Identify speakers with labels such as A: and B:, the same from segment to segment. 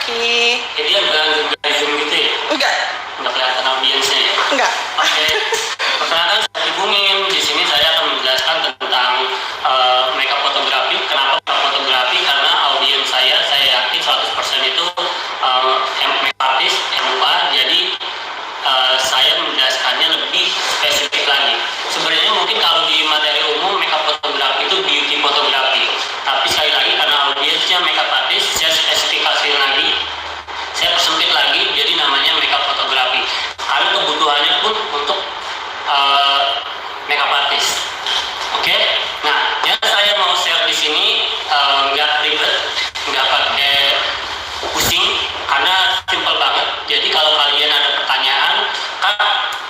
A: Oke.
B: Jadi enggak zoom gitu ya?
A: Enggak.
B: Enggak kelihatan audiensnya ya?
A: Enggak.
B: Oke. Perkenalkan saya Hubungin. Di sini saya akan menjelaskan tentang makeup fotografi. Kenapa makeup fotografi? Karena audiens saya yakin 100% itu makeup artist, MUA. Jadi saya menjelaskannya lebih spesifik lagi. Sebenarnya mungkin kalau di materi umum makeup fotografi itu beauty fotografi. Tapi sekali lagi karena audiensnya makeup artist, saya spesifikasi lagi, saya persempit lagi, jadi namanya makeup fotografi. Karena kebutuhannya pun untuk makeup artist. Oke? Nah, yang saya mau share di sini nggak ribet, nggak pakai pusing, karena simple banget. Jadi kalau kalian ada pertanyaan, kan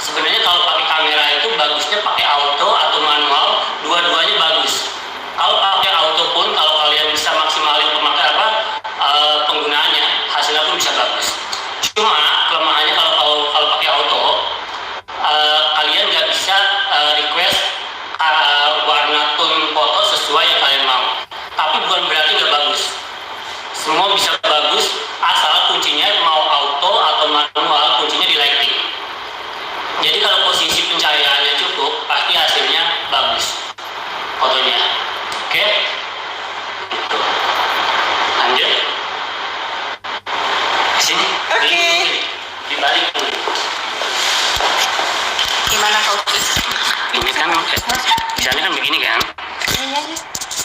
B: sebenarnya kalau pakai kamera itu bagusnya pakai auto atau manual, dua-duanya bagus. Kalau pakai auto pun, kalau kalian bisa maksimalin penggunaannya, hasilnya pun bisa bagus. Cuma kelemahannya kalau pakai auto, kalian nggak bisa request warna tone foto sesuai yang kalian mau. Tapi bukan berarti nggak bagus. Semua bisa bagus, asal kuncinya mau auto atau manual, kuncinya di lighting. Jadi kalau posisi pencahayaannya cukup, pasti hasilnya bagus fotonya. Oke? Gitu. Lanjut. Sini.
A: Oke.
B: Dibalik.
A: Gimana kau?
B: Ini kan misalnya kan begini kan?
A: Ini aja.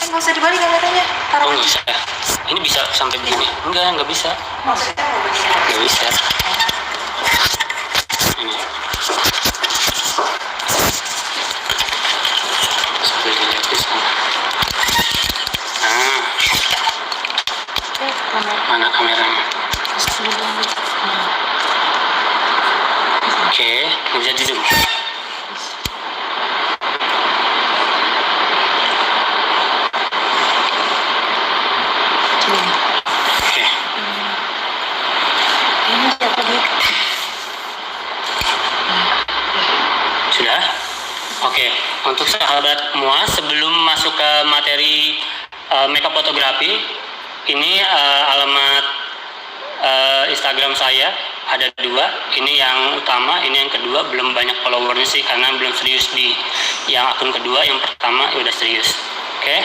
A: Nggak usah dibalik kameranya. Taruh
B: Oh
A: aja.
B: nggak bisa. Ini bisa sampai begini? Nggak bisa.
A: Maksudnya mau begini.
B: Nggak bisa. Ini. Sampai dilihat di sana. Nah, mana kameranya? Oke, bisa di zoom. Oke.
A: Ini siapa dia?
B: Sudah? Oke, untuk sahabat MUA, sebelum masuk ke materi makeup fotografi, ini alamat Instagram saya ada 2. Ini yang utama, ini yang kedua. Belum banyak followernya sih karena belum serius di yang akun kedua. Yang pertama ya udah serius. Oke.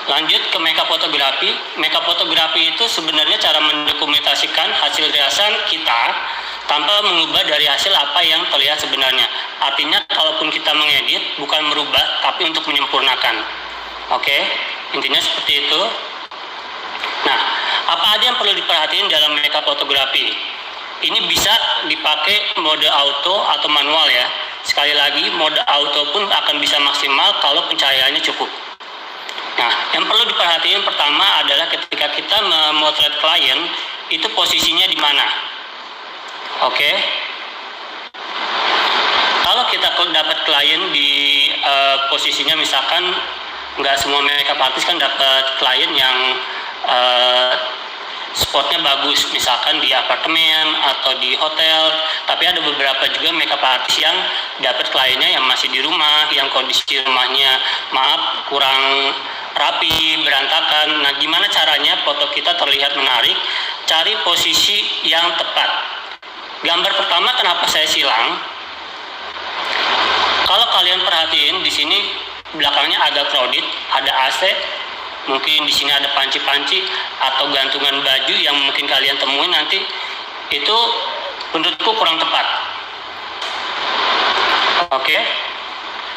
B: Lanjut ke makeup fotografi. Makeup fotografi itu sebenarnya cara mendokumentasikan hasil riasan kita tanpa mengubah dari hasil apa yang terlihat sebenarnya. Artinya kalaupun kita mengedit bukan merubah tapi untuk menyempurnakan. Oke, intinya seperti itu. Nah, apa aja yang perlu diperhatiin dalam makeup fotografi? Ini bisa dipakai mode auto atau manual ya. Sekali lagi, mode auto pun akan bisa maksimal kalau pencahayaannya cukup. Nah, yang perlu diperhatiin pertama adalah ketika kita memotret klien, itu posisinya di mana. Oke. Kalau kita dapat klien di posisinya misalkan nggak semua makeup artist kan dapat klien yang spotnya bagus, misalkan di apartemen atau di hotel. Tapi ada beberapa juga makeup artist yang dapat kliennya yang masih di rumah, yang kondisi rumahnya maaf kurang rapi, berantakan. Nah, gimana caranya foto kita terlihat menarik? Cari posisi yang tepat. Gambar pertama kenapa saya silang? Kalau kalian perhatiin di sini belakangnya agak crowded, ada AC, mungkin di sini ada panci-panci atau gantungan baju yang mungkin kalian temuin nanti, itu menurutku kurang tepat. Oke.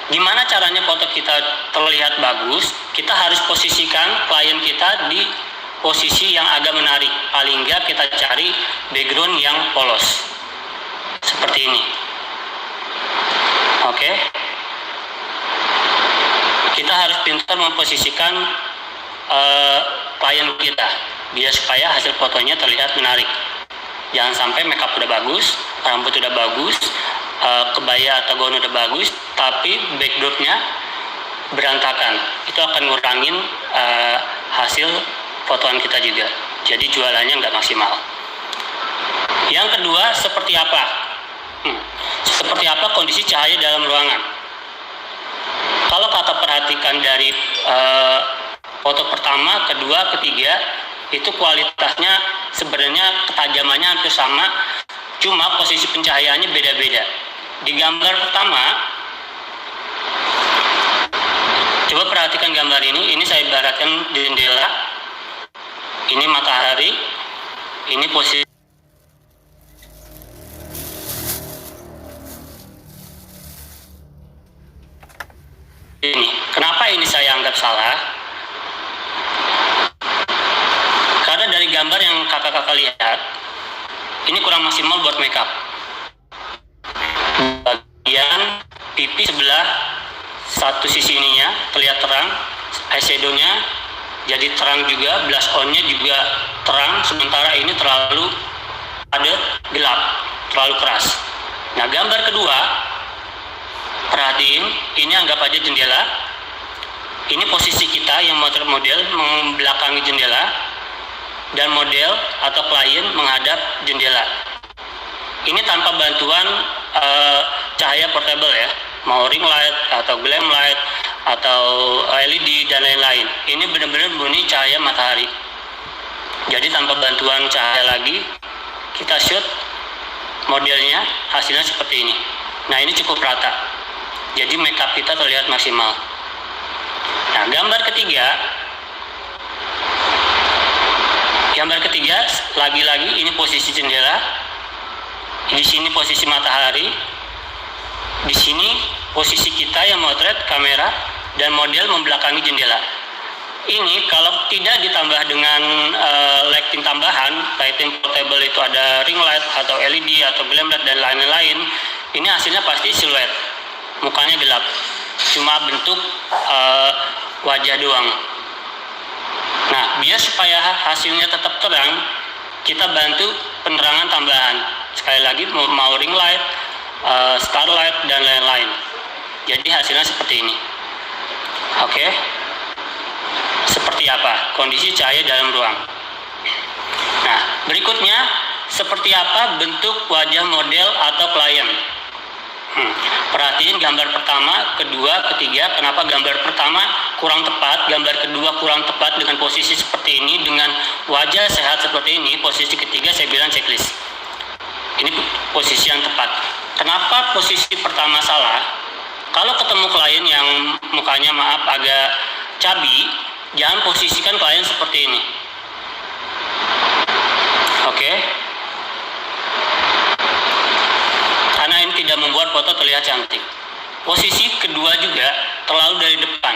B: Gimana caranya foto kita terlihat bagus? Kita harus posisikan klien kita di posisi yang agak menarik. Paling enggak kita cari background yang polos. Seperti ini. Oke. Kita harus pintar memposisikan klien kita biar supaya hasil fotonya terlihat menarik. Jangan sampai makeup udah bagus, rambut udah bagus, kebaya atau gaun udah bagus, tapi backdropnya berantakan. Itu akan ngurangin hasil fotoan kita juga. Jadi jualannya nggak maksimal. Yang kedua, seperti apa? Seperti apa kondisi cahaya dalam ruangan? Kalau kata perhatikan dari foto pertama, kedua, ketiga, itu kualitasnya sebenarnya sebenarnya ketajamannya hampir sama, cuma posisi pencahayaannya beda-beda. Di gambar pertama, coba perhatikan gambar ini saya ibaratkan jendela, ini matahari, ini posisi ini. Kenapa ini saya anggap salah? Karena dari gambar yang kakak-kakak lihat, ini kurang maksimal buat makeup. Bagian pipi sebelah satu sisi ininya terlihat terang, eyeshadow-nya jadi terang juga, blush on-nya juga terang, sementara ini terlalu padat, gelap, terlalu keras. Nah, gambar kedua, perhatiin, ini anggap aja jendela. Ini posisi kita yang model membelakangi jendela, dan model atau klien menghadap jendela. Ini tanpa bantuan cahaya portable ya, mau ring light atau glam light atau LED dan lain-lain. Ini benar-benar murni cahaya matahari. Jadi tanpa bantuan cahaya lagi, kita shoot modelnya, hasilnya seperti ini. Nah, ini cukup rata. Jadi makeup kita terlihat maksimal. Nah, gambar ketiga lagi-lagi ini posisi jendela, di sini posisi matahari, di sini posisi kita yang motret kamera dan model membelakangi jendela. Ini kalau tidak ditambah dengan lighting tambahan, lighting portable itu ada ring light atau LED atau glam light dan lain-lain, ini hasilnya pasti siluet, mukanya gelap, cuma bentuk wajah doang. Nah, biar supaya hasilnya tetap terang, kita bantu penerangan tambahan. Sekali lagi mau ring light, starlight dan lain-lain. Jadi hasilnya seperti ini. Oke. Seperti apa kondisi cahaya dalam ruang. Nah, berikutnya seperti apa bentuk wajah model atau klien. Perhatiin gambar pertama, kedua, ketiga. Kenapa gambar pertama kurang tepat, gambar kedua kurang tepat dengan posisi seperti ini, dengan wajah sehat seperti ini. Posisi ketiga saya bilang checklist. Ini posisi yang tepat. Kenapa posisi pertama salah? Kalau ketemu klien yang mukanya maaf agak cabi, jangan posisikan klien seperti ini. Oke? Karena ini tidak membuat foto terlihat cantik. Posisi kedua juga terlalu dari depan.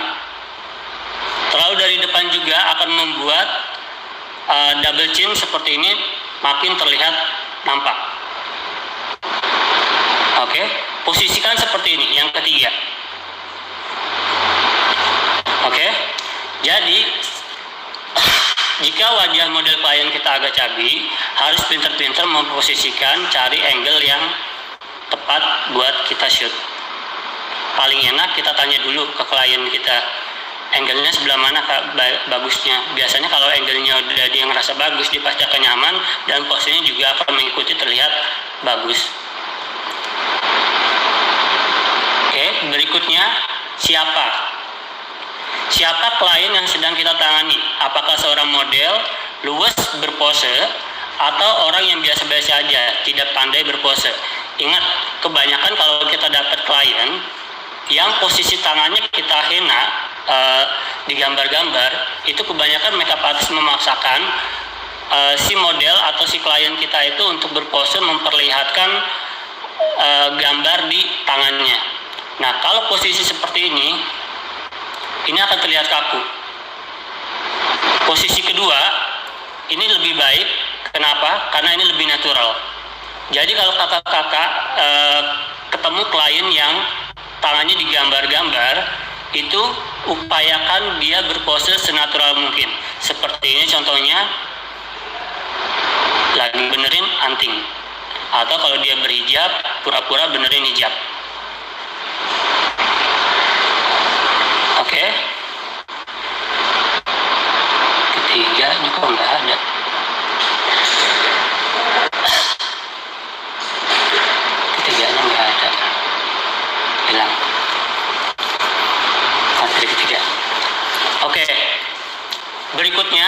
B: Terlalu dari depan juga akan membuat double chin seperti ini makin terlihat nampak. Oke, posisikan seperti ini, yang ketiga. Oke, jadi jika wajah model klien kita agak cabi, harus pintar-pintar memposisikan, cari angle yang tepat buat kita shoot. Paling enak kita tanya dulu ke klien kita, angle-nya sebelah mana Kak bagusnya. Biasanya kalau angle-nya udah dia ngerasa bagus, dia pasti akan nyaman dan posenya juga akan mengikuti terlihat bagus. Oke, berikutnya siapa klien yang sedang kita tangani? Apakah seorang model luwes berpose atau orang yang biasa-biasa aja, tidak pandai berpose? Ingat, kebanyakan kalau kita dapat klien yang posisi tangannya kita hina di gambar-gambar, itu kebanyakan makeup artist memaksakan si model atau si klien kita itu untuk berpose memperlihatkan gambar di tangannya. Nah, kalau posisi seperti ini akan terlihat kaku. Posisi kedua, ini lebih baik. Kenapa? Karena ini lebih natural. Jadi kalau kakak-kakak ketemu klien yang tangannya digambar-gambar, itu upayakan dia berpose senatural mungkin. Seperti ini contohnya, lagi benerin anting. Atau kalau dia berhijab, pura-pura benerin hijab. Oke. Ketiga juga nggak ada. Ketiganya nggak ada. Hilang. Materi ketiga. Oke. Berikutnya,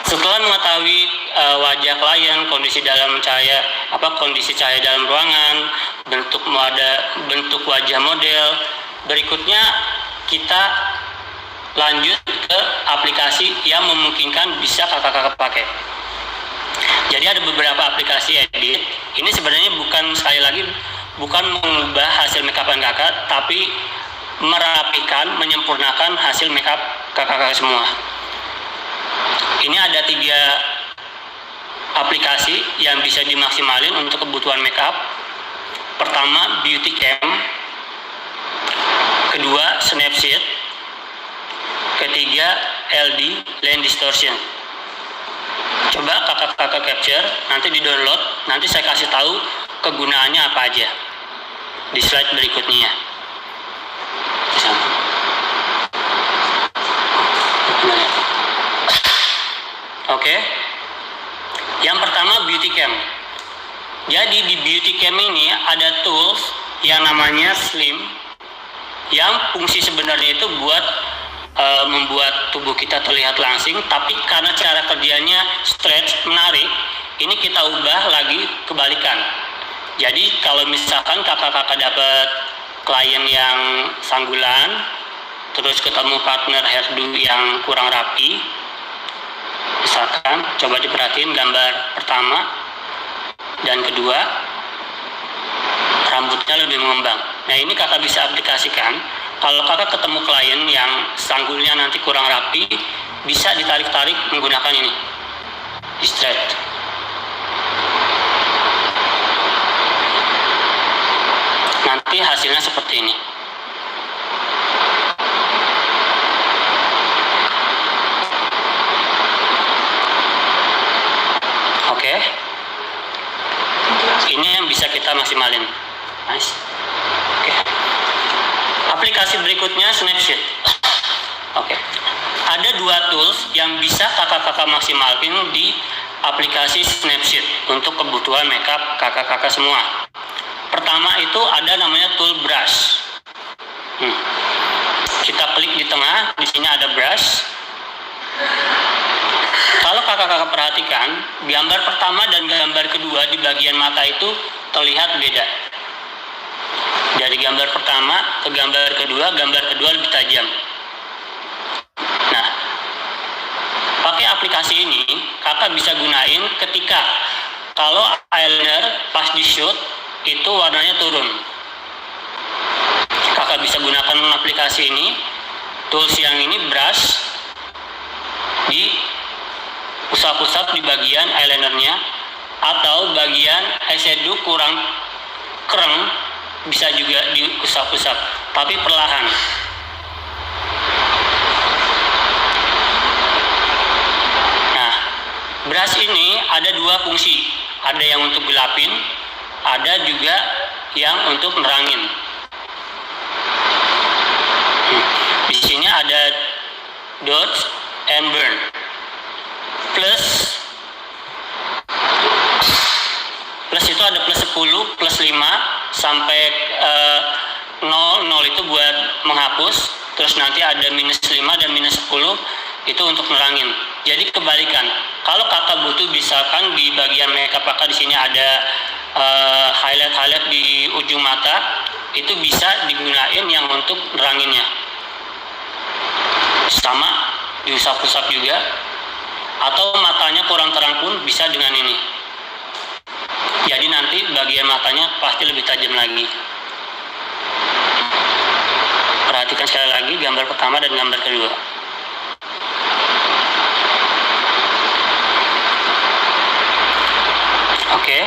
B: setelah mengetahui wajah klien, kondisi cahaya dalam ruangan, bentuk wajah model. Berikutnya kita lanjut ke aplikasi yang memungkinkan bisa kakak-kakak pakai. Jadi ada beberapa aplikasi edit. Ini sebenarnya bukan mengubah hasil makeup kakak, tapi merapikan, menyempurnakan hasil makeup kakak-kakak semua. Ini ada 3 aplikasi yang bisa dimaksimalin untuk kebutuhan makeup. Pertama, Beauty Cam. Kedua, Snapseed. Ketiga, LD, Lens Distortion. Coba kakak-kakak capture, nanti di download, nanti saya kasih tahu kegunaannya apa aja di slide berikutnya. Oke. Yang pertama, Beauty Cam. Jadi di Beauty Cam ini ada tools yang namanya Slim, yang fungsi sebenarnya itu buat membuat tubuh kita terlihat langsing, tapi karena cara kerjanya stretch, menarik, ini kita ubah lagi kebalikan. Jadi kalau misalkan kakak-kakak dapat klien yang sanggulan, terus ketemu partner hairdo yang kurang rapi, misalkan coba diperhatiin gambar pertama dan kedua, rambutnya lebih mengembang. Nah, ini kakak bisa aplikasikan. Kalau kakak ketemu klien yang sanggulnya nanti kurang rapi, bisa ditarik-tarik menggunakan ini, di straight. Nanti hasilnya seperti ini. Oke. Ini yang bisa kita maksimalin. Nice. Oke. Aplikasi berikutnya Snapseed. Oke. Ada 2 tools yang bisa kakak-kakak maksimalkan di aplikasi Snapseed untuk kebutuhan makeup kakak-kakak semua. Pertama itu ada namanya tool brush. Kita klik di tengah, di sini ada brush. Kalau kakak-kakak perhatikan, gambar pertama dan gambar kedua di bagian mata itu terlihat beda. Dari gambar pertama ke gambar kedua lebih tajam. Nah, pakai aplikasi ini kakak bisa gunain ketika kalau eyeliner pas di shoot itu warnanya turun. Kakak bisa gunakan aplikasi ini, tools yang ini brush, di usap-usap di bagian eyelinernya, atau bagian eyeshadow kurang kereng, bisa juga diusap-usap, tapi perlahan. Nah, brush ini ada 2 fungsi, ada yang untuk gelapin, ada juga yang untuk nerangin. Di sini ada dodge and burn. Plus itu ada plus 10, plus 5 sampai 0 itu buat menghapus, terus nanti ada minus 5 dan minus 10 itu untuk nerangin. Jadi kebalikan. Kalau kakak butuh, misalkan di bagian makeup kakak di sini ada highlight di ujung mata, itu bisa digunain yang untuk neranginnya. Sama diusap-usap juga, atau matanya kurang terang pun bisa dengan ini. Jadi nanti bagian matanya pasti lebih tajam lagi. Perhatikan sekali lagi gambar pertama dan gambar kedua. Oke.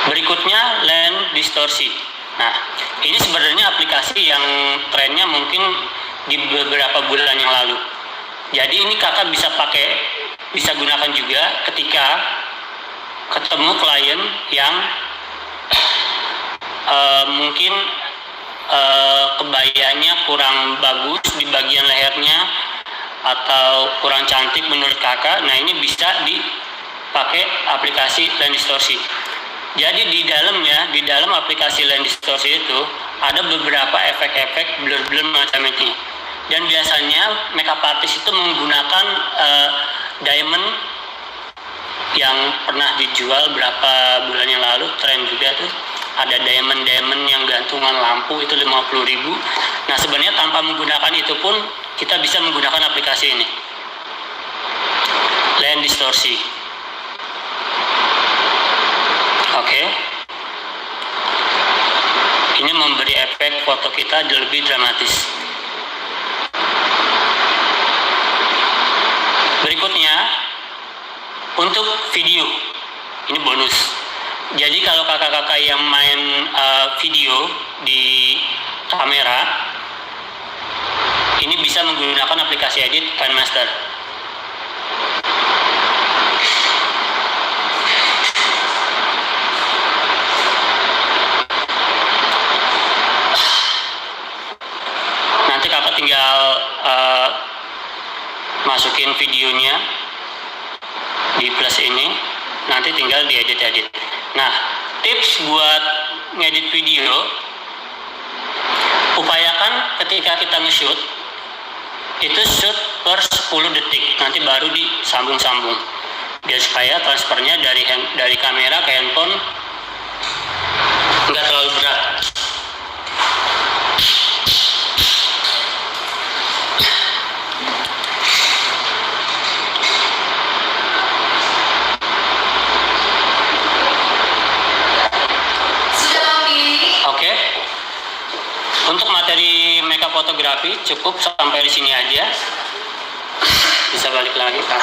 B: Berikutnya lens distorsi. Nah, ini sebenarnya aplikasi yang trennya mungkin di beberapa bulan yang lalu. Jadi ini kakak bisa gunakan juga ketika ketemu klien yang mungkin kebayanya kurang bagus di bagian lehernya atau kurang cantik menurut kakak. Nah, ini bisa dipakai aplikasi lens distorsi. Jadi di dalam aplikasi lens distorsi itu ada beberapa efek-efek blur-blur macam ini. Dan biasanya makeup artist itu menggunakan diamond yang pernah dijual berapa bulan yang lalu, tren juga tuh. Ada diamond yang gantungan lampu itu 50.000. Nah, sebenarnya tanpa menggunakan itu pun kita bisa menggunakan aplikasi ini. Land distorsi. Oke. Ini memberi efek foto kita lebih dramatis. Berikutnya, untuk video, ini bonus. Jadi kalau kakak-kakak yang main video di kamera, ini bisa menggunakan aplikasi edit KineMaster. Nanti kakak tinggal masukin videonya di plus ini, nanti tinggal diedit-edit. Nah, tips buat ngedit video, upayakan ketika kita nge-shoot, itu shoot per 10 detik, nanti baru disambung-sambung. Biar supaya transfernya dari kamera ke handphone nggak terlalu berat. Untuk materi makeup fotografi cukup sampai di sini aja. Bisa balik lagi, Kak.